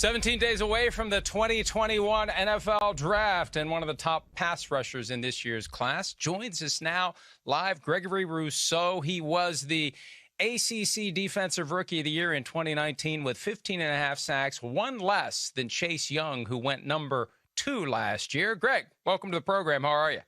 17 days away from the 2021 NFL Draft, and one of the top pass rushers in this year's class joins us now live, Gregory Rousseau. He was the ACC Defensive Rookie of the Year in 2019 with 15.5 sacks, one less than Chase Young, who went number 2 last year. Greg, welcome to the program. How are you?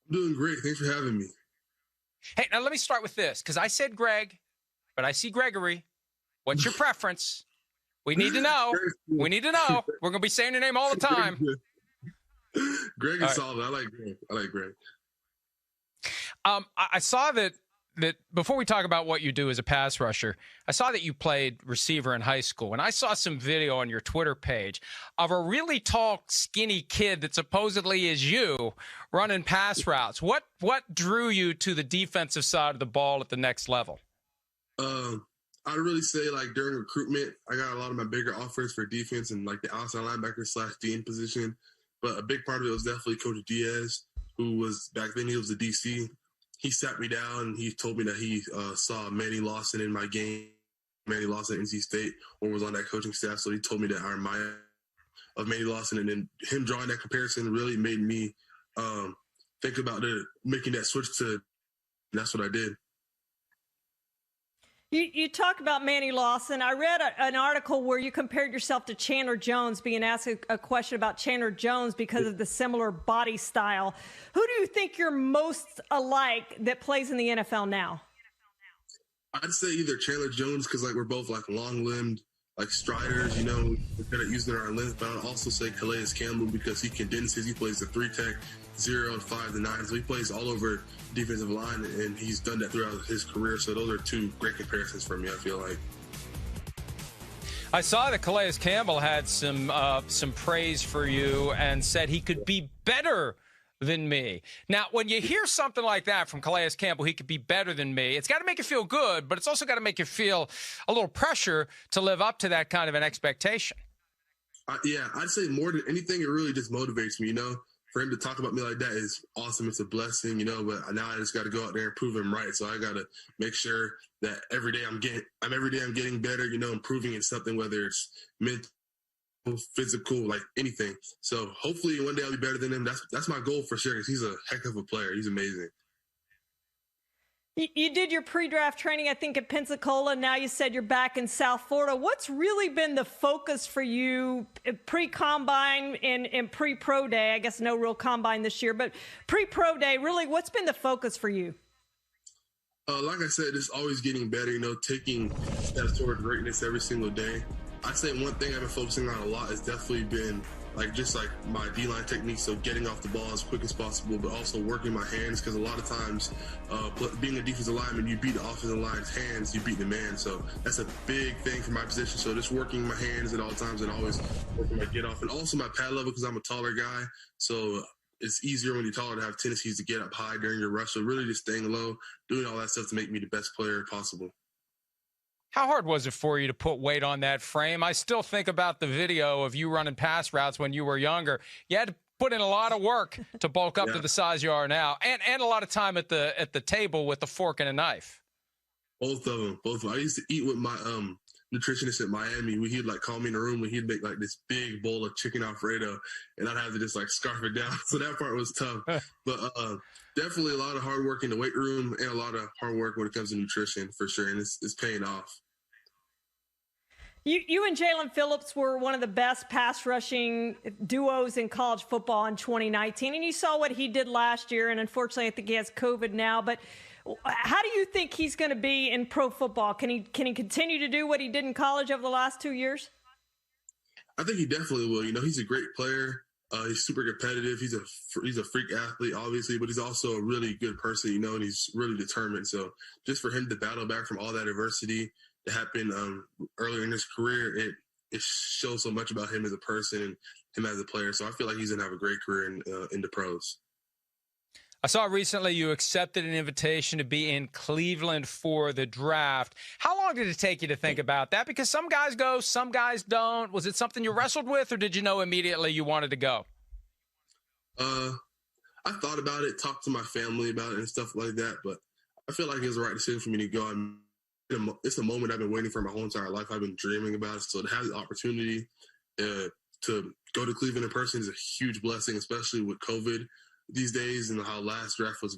I'm doing great. Thanks for having me. Hey, now let me start with this, because I said Greg, but I see Gregory. What's your preference? We need to know. We need to know. We're going to be saying your name all the time. Greg is solid. I like Greg. I saw that before we talk about what you do as a pass rusher, I saw that you played receiver in high school, and I saw some video on your Twitter page of a really tall, skinny kid that supposedly is you running pass routes. What drew you to the defensive side of the ball at the next level? I'd really say, like, during recruitment, I got a lot of my bigger offers for defense and, like, the outside linebacker / DN position. But a big part of it was definitely Coach Diaz, who was, back then, he was the DC. He sat me down and he told me that he saw Manny Lawson in my game, Manny Lawson at NC State, or was on that coaching staff. So he told me that I admire of Manny Lawson. And then him drawing that comparison really made me think about making that switch to, and that's what I did. You talk about Manny Lawson. I read an article where you compared yourself to Chandler Jones, being asked a question about Chandler Jones because of the similar body style. Who do you think you're most alike that plays in the NFL now? I'd say either Chandler Jones, because, like, we're both, like, long-limbed, like, striders, you know, we're good at using our length. But I'd also say Calais Campbell, because he condenses. He plays the 3-tech, 0 and 5 to 9. So he plays all over defensive line, and he's done that throughout his career. So those are two great comparisons for me, I feel like. I saw that Calais Campbell had some praise for you and said he could be better than me. Now, when you hear something like that from Calais Campbell, he could be better than me, it's got to make you feel good, but it's also got to make you feel a little pressure to live up to that kind of an expectation. Yeah, I'd say more than anything, it really just motivates me, you know. For him to talk about me like that is awesome. It's a blessing, you know, but now I just got to go out there and prove him right. So I got to make sure that every day I'm getting better, you know, improving in something, whether it's mental, physical, like anything. So hopefully one day I'll be better than him. That's my goal for sure, because he's a heck of a player. He's amazing. You did your pre-draft training, I think, at Pensacola. Now you said you're back in South Florida. What's really been the focus for you pre-combine and pre-pro day? I guess no real combine this year, but pre-pro day, really, what's been the focus for you? Like I said, it's always getting better, you know, taking steps toward greatness every single day. I'd say one thing I've been focusing on a lot has definitely been just my D-line technique, so getting off the ball as quick as possible, but also working my hands, because a lot of times being a defensive lineman, you beat the offensive line's hands, you beat the man. So that's a big thing for my position. So just working my hands at all times and always working my get off. And also my pad level, because I'm a taller guy. So it's easier when you're taller to have tendencies to get up high during your rush. So really just staying low, doing all that stuff to make me the best player possible. How hard was it for you to put weight on that frame? I still think about the video of you running pass routes when you were younger. You had to put in a lot of work to bulk up to the size you are now, and a lot of time at the table with the fork and a knife. Both of them. I used to eat with my nutritionist at Miami. He'd like call me in the room and he'd make like this big bowl of chicken Alfredo, and I'd have to just like scarf it down. So that part was tough. But definitely a lot of hard work in the weight room and a lot of hard work when it comes to nutrition, for sure. And it's paying off. You and Jalen Phillips were one of the best pass rushing duos in college football in 2019. And you saw what he did last year. And unfortunately, I think he has COVID now. But how do you think he's going to be in pro football? Can he continue to do what he did in college over the last 2 years? I think he definitely will. You know, he's a great player. He's super competitive. He's a freak athlete, obviously, but he's also a really good person, you know, and he's really determined. So just for him to battle back from all that adversity that happened earlier in his career, it shows so much about him as a person and him as a player. So I feel like he's going to have a great career in the pros. I saw recently you accepted an invitation to be in Cleveland for the draft. How long did it take you to think about that? Because some guys go, some guys don't. Was it something you wrestled with, or did you know immediately you wanted to go? I thought about it, talked to my family about it and stuff like that, but I feel like it was the right decision for me to go. it's a moment I've been waiting for my whole entire life. I've been dreaming about it. So to have the opportunity to go to Cleveland in person is a huge blessing, especially with COVID these days and how the last draft was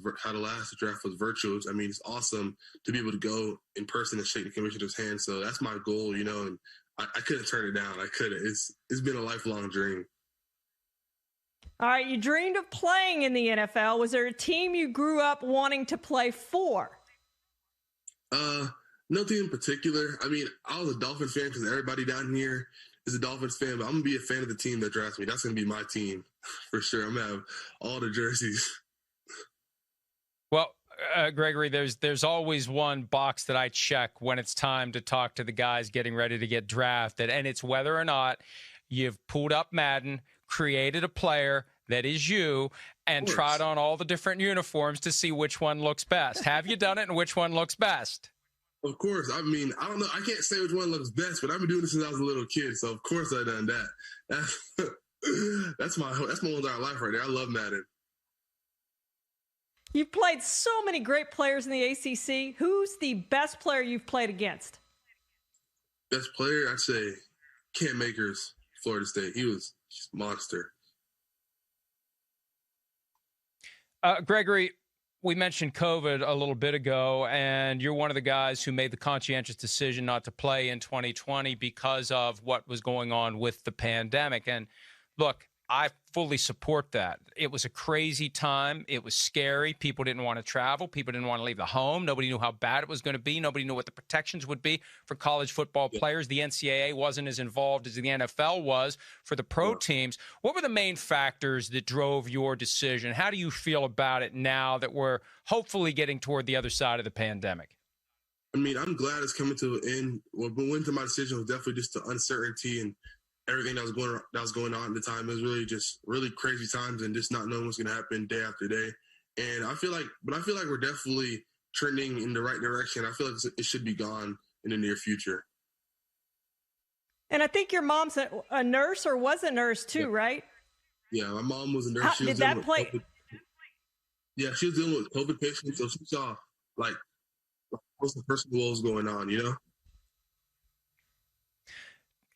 virtual. I mean, it's awesome to be able to go in person and shake the commissioner's hand. So that's my goal, you know, and I couldn't turn it down. I couldn't. It's been a lifelong dream. All right, you dreamed of playing in the NFL. Was there a team you grew up wanting to play for? No team in particular. I mean, I was a Dolphins fan because everybody down here is a Dolphins fan, but I'm going to be a fan of the team that drafts me. That's going to be my team for sure. I'm going to have all the jerseys. Well, Gregory, there's always one box that I check when it's time to talk to the guys getting ready to get drafted, and it's whether or not you've pulled up Madden, created a player that is you, and tried on all the different uniforms to see which one looks best. Have you done it, and which one looks best? Of course. I mean, I don't know. I can't say which one looks best, but I've been doing this since I was a little kid, so of course I've done that. That's my whole entire life right there. I love Madden. You've played so many great players in the ACC. Who's the best player you've played against? Best player, I'd say Cam Akers, Florida State. He was just a monster. Gregory, we mentioned COVID a little bit ago, and you're one of the guys who made the conscientious decision not to play in 2020 because of what was going on with the pandemic. And look, I fully support that. It was a crazy time. It was scary. People didn't want to travel. People didn't want to leave the home. Nobody knew how bad it was going to be. Nobody knew what the protections would be for college football players. The NCAA wasn't as involved as the NFL was for the pro teams. What were the main factors that drove your decision? How do you feel about it now that we're hopefully getting toward the other side of the pandemic? I mean, I'm glad it's coming to an end. What went into my decision was definitely just the uncertainty and everything that was going on at the time. It was really crazy times and just not knowing what's going to happen day after day. And I feel like we're definitely trending in the right direction. I feel like it should be gone in the near future. And I think your mom's a nurse or was a nurse too, right? Yeah, my mom was a nurse. Did that play? Yeah, she was dealing with COVID patients, so she saw like what's the personal woes going on, you know?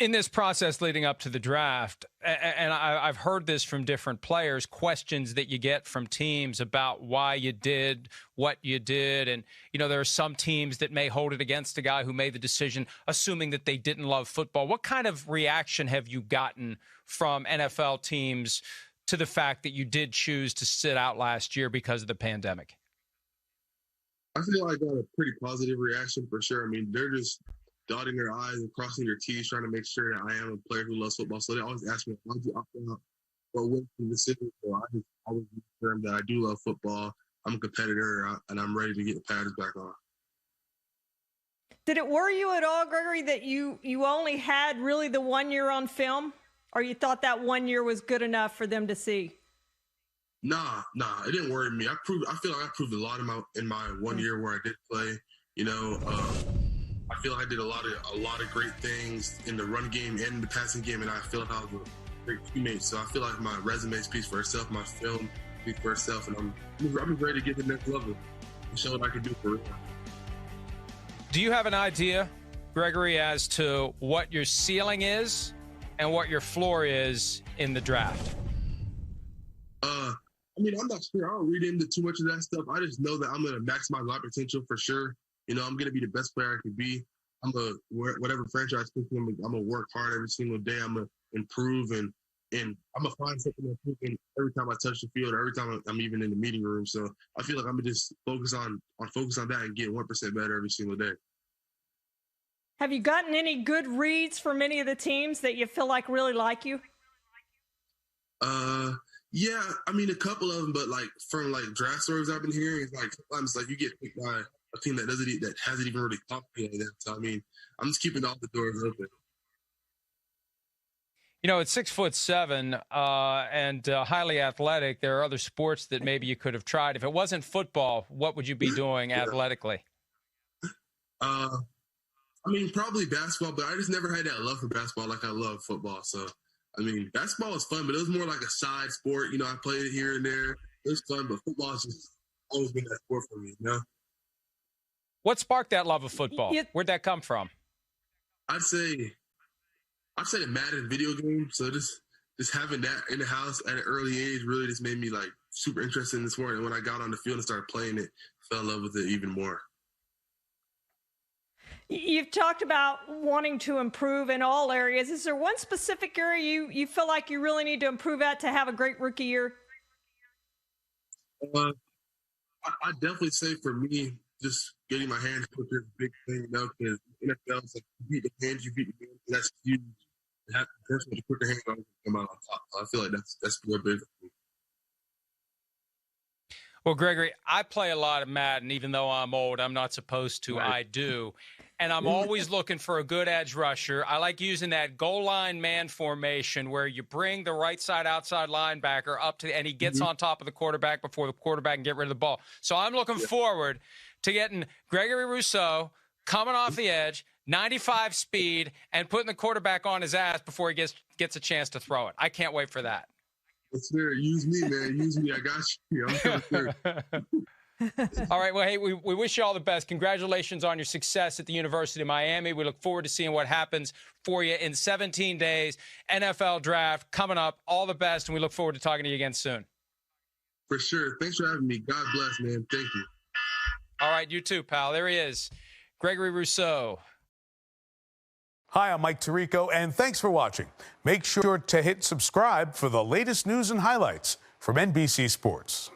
In this process leading up to the draft, and I've heard this from different players, questions that you get from teams about why you did what you did. And, you know, there are some teams that may hold it against a guy who made the decision, assuming that they didn't love football. What kind of reaction have you gotten from NFL teams to the fact that you did choose to sit out last year because of the pandemic? I feel like I got a pretty positive reaction for sure. I mean, they're just dotting their I's and crossing their T's, trying to make sure that I am a player who loves football. So they always ask me, why did you opt out? What went the decision? So I just always confirm that I do love football. I'm a competitor, and I'm ready to get the pads back on. Did it worry you at all, Gregory, that you only had really the 1 year on film? Or you thought that 1 year was good enough for them to see? Nah, it didn't worry me. I feel like I proved a lot in my 1 year where I did play. You know, I feel like I did a lot of great things in the run game and the passing game, and I feel like I was a great teammate. So I feel like my resume speaks for itself, my film speaks for itself, and I'm ready to get to the next level and show what I can do for real. Do you have an idea, Gregory, as to what your ceiling is and what your floor is in the draft? I mean, I'm not sure. I don't read into too much of that stuff. I just know that I'm going to maximize my potential for sure. You know, I'm going to be the best player I can be. Whatever franchise picks me, I'm going to work hard every single day. I'm going to improve and I'm going to find something to improve in every time I touch the field or every time I'm even in the meeting room. So I feel like I'm going to just focus on that and get 1% better every single day. Have you gotten any good reads from any of the teams that you feel like really like you? Yeah, I mean, a couple of them, but like from like draft stories I've been hearing, it's like sometimes like you get picked by a team that hasn't even really talked to you like that. So I mean, I'm just keeping all the doors open. You know, at 6'7" and highly athletic, there are other sports that maybe you could have tried. If it wasn't football, what would you be doing athletically? I mean, probably basketball, but I just never had that love for basketball like I love football. So, I mean, basketball was fun, but it was more like a side sport. You know, I played it here and there. It was fun, but football has just always been that sport for me, you know? What sparked that love of football? Where'd that come from? I'd say the Madden video game. So just having that in the house at an early age really just made me like super interested in this sport. And when I got on the field and started playing it, I fell in love with it even more. You've talked about wanting to improve in all areas. Is there one specific area you feel like you really need to improve at to have a great rookie year? I definitely say for me, just getting my hands put is a big thing, because NFL is like you beat the hands, that's huge. Have the person to put their hands on and come out on top. I feel like that's real big. Well, Gregory, I play a lot of Madden, even though I'm old. I'm not supposed to. Right. I do. And I'm always looking for a good edge rusher. I like using that goal line man formation where you bring the right side outside linebacker up to, and he gets on top of the quarterback before the quarterback can get rid of the ball. So I'm looking forward to getting Gregory Rousseau coming off the edge, 95 speed, and putting the quarterback on his ass before he gets a chance to throw it. I can't wait for that. That's fair. Use me, man. Use me. I got you. I'm coming through. All right. Well, hey, we wish you all the best. Congratulations on your success at the University of Miami. We look forward to seeing what happens for you in 17 days. NFL draft coming up. All the best, and we look forward to talking to you again soon. For sure. Thanks for having me. God bless, man. Thank you. All right. You too, pal. There he is, Gregory Rousseau. Hi, I'm Mike Tirico, and thanks for watching. Make sure to hit subscribe for the latest news and highlights from NBC Sports.